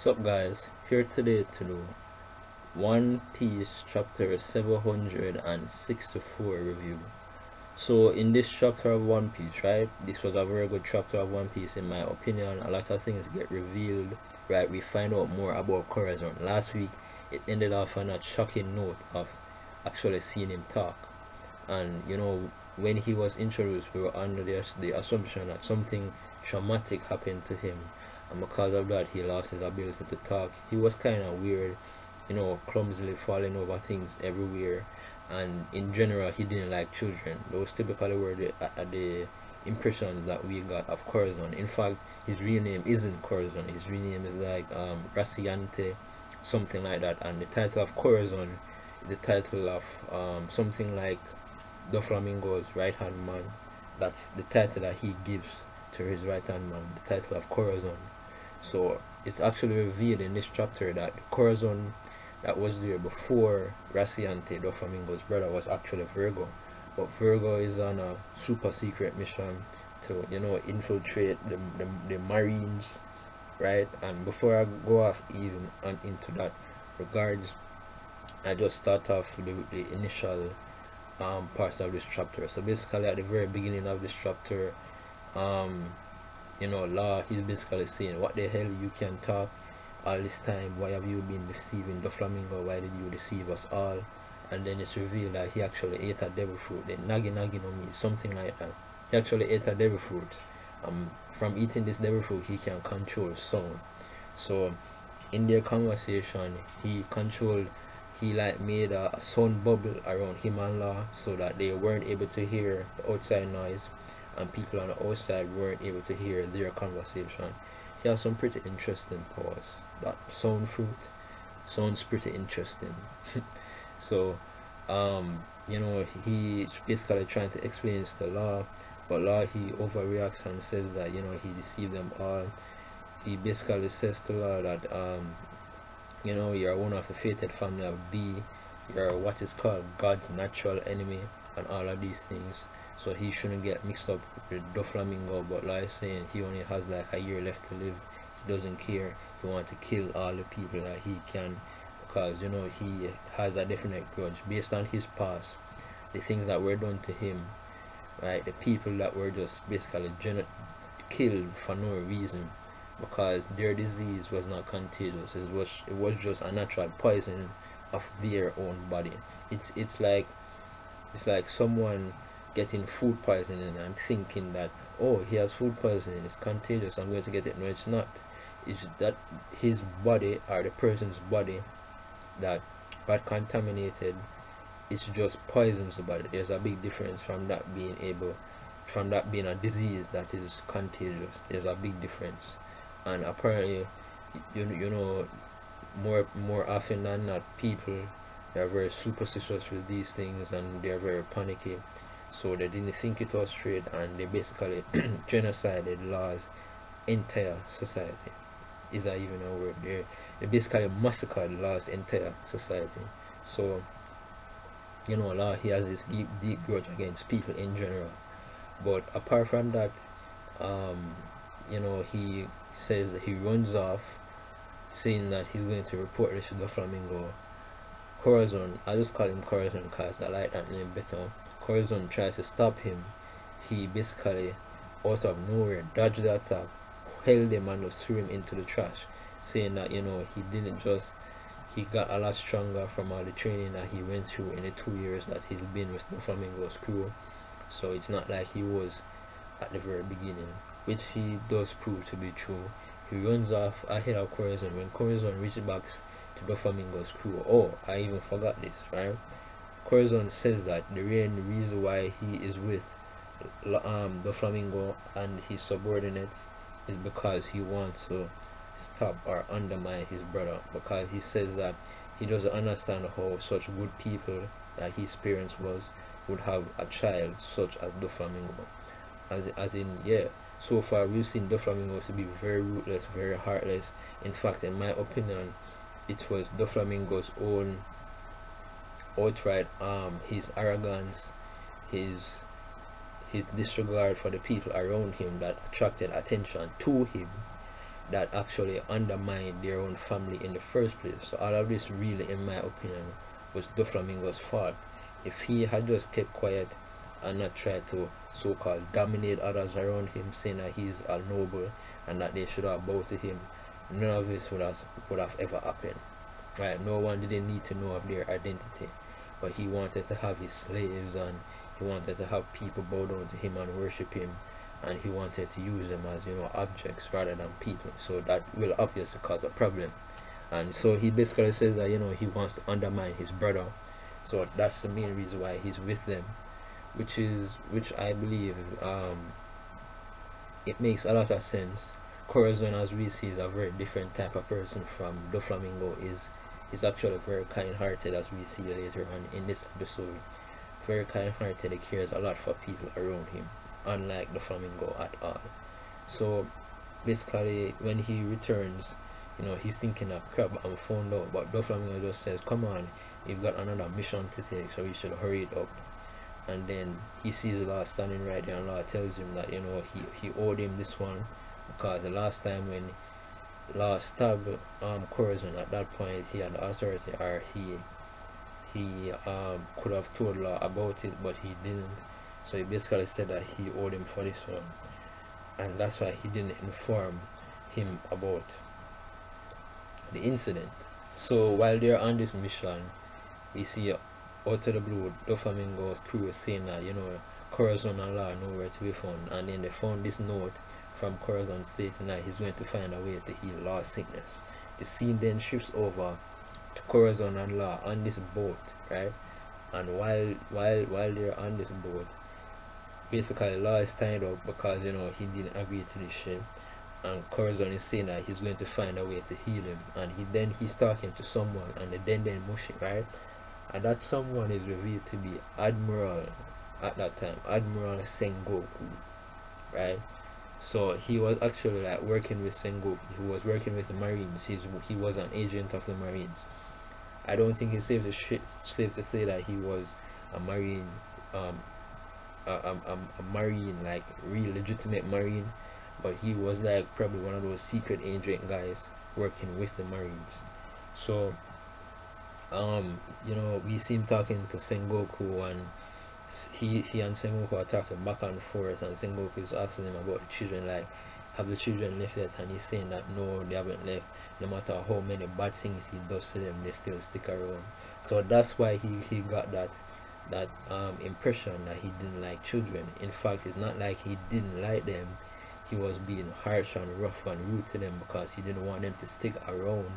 What's up, guys? Here today to do One Piece chapter 764 review. So in this chapter of One Piece, right, this was a very good chapter of One Piece in my opinion. A lot of things get revealed, right? We find out more about Corazon. Last week it ended off on a shocking note of actually seeing him talk. And when he was introduced, we were under the assumption that something traumatic happened to him, and because of that he lost his ability to talk. He was kind of weird, clumsily falling over things everywhere, and in general he didn't like children. Those typically were the impressions that we got of Corazon. In fact, his real name isn't Corazon. His real name is like Graciante, something like that, and the title of Corazon is the title of something like the Flamingo's right hand man. That's the title that he gives to his right hand man, the title of Corazon. So it's actually revealed in this chapter that Corazon that was there before Graciante, the Flamingo's brother, was actually Virgo. But Virgo is on a super secret mission to infiltrate the Marines, right? And before I go off even into that regards, I just start off with the initial parts of this chapter. So basically at the very beginning of this chapter, um Law, he's basically saying, what the hell, you can talk all this time? Why have you been deceiving the Flamingo? Why did you deceive us all? And then it's revealed that he actually ate a devil fruit. Then nagging on me, something like that. He actually ate a devil fruit. From eating this devil fruit he can control sound. So in their conversation he like made a sound bubble around him and Law, so that they weren't able to hear the outside noise, and people on the outside weren't able to hear their conversation. He has some pretty interesting powers. That sound fruit sounds pretty interesting. So he's basically trying to explain this to Law, but Law, he overreacts and says that he deceived them all. He basically says to Law that you're one of the fated family of B, you're what is called God's natural enemy, and all of these things. So he shouldn't get mixed up with the Flamingo. But like saying, he only has like a year left to live. He doesn't care. He wants to kill all the people that he can, because he has a definite grudge based on his past, the things that were done to him, right? The people that were just basically killed for no reason, because their disease was not contagious. It was just a natural poison of their own body. It's like someone getting food poisoning and thinking that, oh, he has food poisoning, it's contagious, I'm going to get it. No, it's not. It's that his body, or the person's body that got contaminated, it's just poisons the body. There's a big difference from that being a disease that is contagious. There's a big difference. And apparently, more often than not, people, they're very superstitious with these things, and they're very panicky. So they didn't think it was straight, and they basically genocided Law's entire society. Is that even a word? They basically massacred Law's entire society. So Law, he has this deep grudge against people in general. But apart from that, he says that he runs off, saying that he's going to report this to the Flamingo. Corazon, I just call him Corazon because I like that name better. Corazon tries to stop him. He basically, out of nowhere, dodged the attack, held him and just threw him into the trash, saying that he got a lot stronger from all the training that he went through in the 2 years that he's been with the Flamingo's crew. So it's not like he was at the very beginning, which he does prove to be true. He runs off ahead of Corazon. When Corazon reaches back to the Flamingo's crew, oh, I even forgot this, right? Corazon says that the reason why he is with the Flamingo and his subordinates is because he wants to stop or undermine his brother, because he says that he doesn't understand how such good people that his parents would have a child such as the Flamingo. As in, yeah, so far we've seen the Flamingo to be very ruthless, very heartless. In fact, in my opinion, it was the Flamingo's own outright his arrogance, his disregard for the people around him that attracted attention to him, that actually undermined their own family in the first place. So all of this really, in my opinion, was Doflamingo's fault. If he had just kept quiet and not tried to so-called dominate others around him, saying that he's a noble and that they should have bowed to him, none of this would have ever happened. Right? No one didn't need to know of their identity, but he wanted to have his slaves, and he wanted to have people bow down to him and worship him, and he wanted to use them as, objects rather than people. So that will obviously cause a problem. And so he basically says that, he wants to undermine his brother. So that's the main reason why he's with them, which I believe, it makes a lot of sense. Corazon, as we see, is a very different type of person from Doflamingo. Is actually very kind-hearted, as we see later on in this episode. Very kind-hearted. He cares a lot for people around him, unlike Doflamingo at all. So basically, when he returns, he's thinking of crap and found out, but Doflamingo just says, come on, you've got another mission to take, so you should hurry it up. And then he sees Law standing right there, and Law tells him that, he owed him this one, because the last time when Law stabbed Corazon, at that point he had the authority, or he could have told Law about it, but he didn't. So he basically said that he owed him for this one, and that's why he didn't inform him about the incident. So while they're on this mission, we see out of the blue Doflamingo's crew saying that, Corazon and Law are nowhere to be found, and then they found this note from Corazon stating that he's going to find a way to heal Law's sickness. The scene then shifts over to Corazon and Law on this boat, right? And while they're on this boat, basically Law is tied up because he didn't agree to this shit, and Corazon is saying that he's going to find a way to heal him, and he's talking to someone, and then mush it, right? And that someone is revealed to be Admiral, at that time, Admiral Sengoku, right? So he was actually like working with Sengoku. He was working with the Marines. He was an agent of the Marines. I don't think it's safe to say that he was a Marine, a Marine, like real legitimate Marine, but he was like probably one of those secret agent guys working with the Marines. So we see him talking to Sengoku, and he and Sengoku are talking back and forth, and Sengoku is asking him about the children, like, have the children left yet? And he's saying that no, they haven't left. No matter how many bad things he does to them, they still stick around. So that's why he got that impression that he didn't like children. In fact, it's not like he didn't like them. He was being harsh and rough and rude to them because he didn't want them to stick around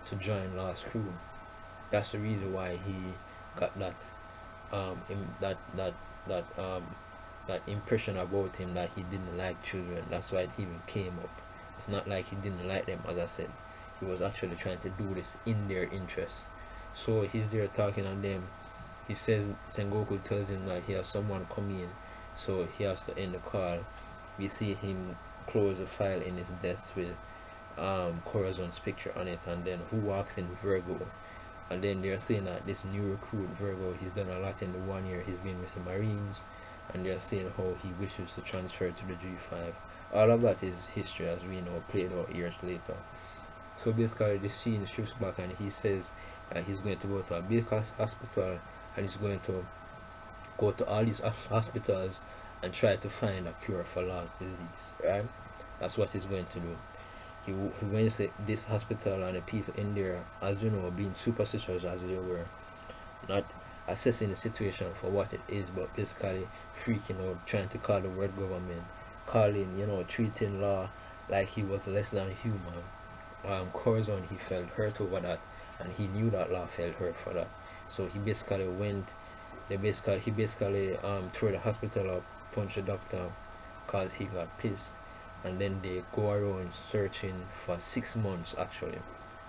to join Law's crew. That's the reason why he got that that impression about him, that he didn't like children. That's why it even came up. It's not like he didn't like them. As I said, he was actually trying to do this in their interest. So he's there talking to them. He says, Sengoku tells him that he has someone coming in, so he has to end the call. We see him close the file in his desk with Corazon's picture on it, and then who walks in? Virgo. And then they're saying that this new recruit Virgo, he's done a lot in the 1 year he's been with the Marines, and they're saying how he wishes to transfer to the G5. All of that is history, as we know, played out years later. So basically the scene shifts back, and he says that he's going to go to a big hospital, and he's going to go to all these hospitals and try to find a cure for Law's disease, right? That's what he's going to do. He went to this hospital, and the people in there, as you know, being superstitious as they were, not assessing the situation for what it is, but basically freaking out, trying to call the world government, treating Law like he was less than human. Corazon, he felt hurt over that, and he knew that Law felt hurt for that. So he basically tore the hospital up, punched the doctor, cause he got pissed. And then they go around searching for 6 months, actually.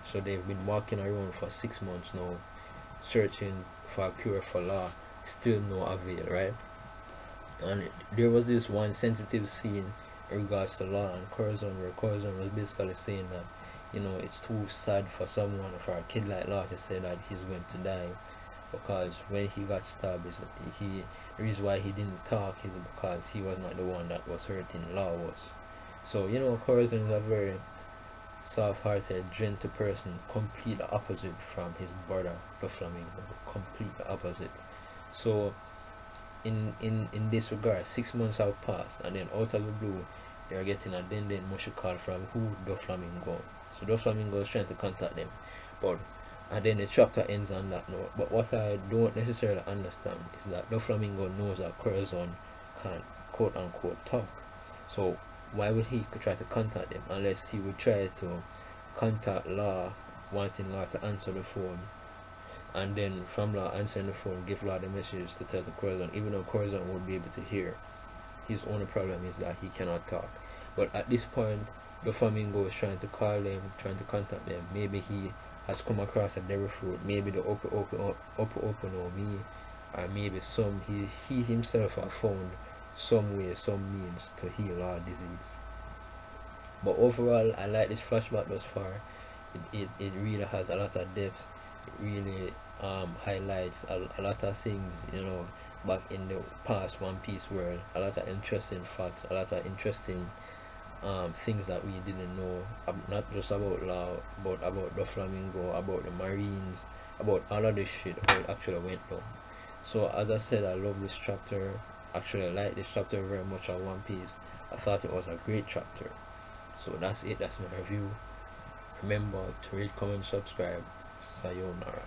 So they've been walking around for 6 months now, searching for a cure for Law. Still no avail, right? And there was this one sensitive scene in regards to Law and Corazon, where Corazon was basically saying that, it's too sad for a kid like Law to say that he's going to die, because when he got stabbed, the reason why he didn't talk is because he was not the one that was hurting, Law was. So Corazon is a very soft-hearted, gentle person, complete opposite from his brother, the flamingo, complete opposite. So in this regard, 6 months have passed, and then out of the blue, they are getting a then mushy call from who? The flamingo. So the flamingo is trying to contact them, but and then the chapter ends on that note. But what I don't necessarily understand is that the flamingo knows that Corazon can't quote unquote talk. So why would he try to contact them unless he would try to contact Law, wanting Law to answer the phone, and then from Law answering the phone give Law the message to tell the Corazon, even though Corazon won't be able to hear. His only problem is that he cannot talk. But at this point, the flamingo is trying to call them, trying to contact them. Maybe he has come across a devil fruit. Maybe the open or me, or maybe he himself has found some way, some means to heal our disease. But overall, I like this flashback thus far. It really has a lot of depth. It really highlights a lot of things, back in the past One Piece world. A lot of interesting facts, a lot of interesting things that we didn't know, not just about Law, but about the flamingo, about the marines, about all of this shit, how it actually went down. So as I said, I love this chapter. Actually, I like this chapter very much of One Piece. I thought it was a great chapter. So that's it. That's my review. Remember to rate, comment, subscribe. Sayonara.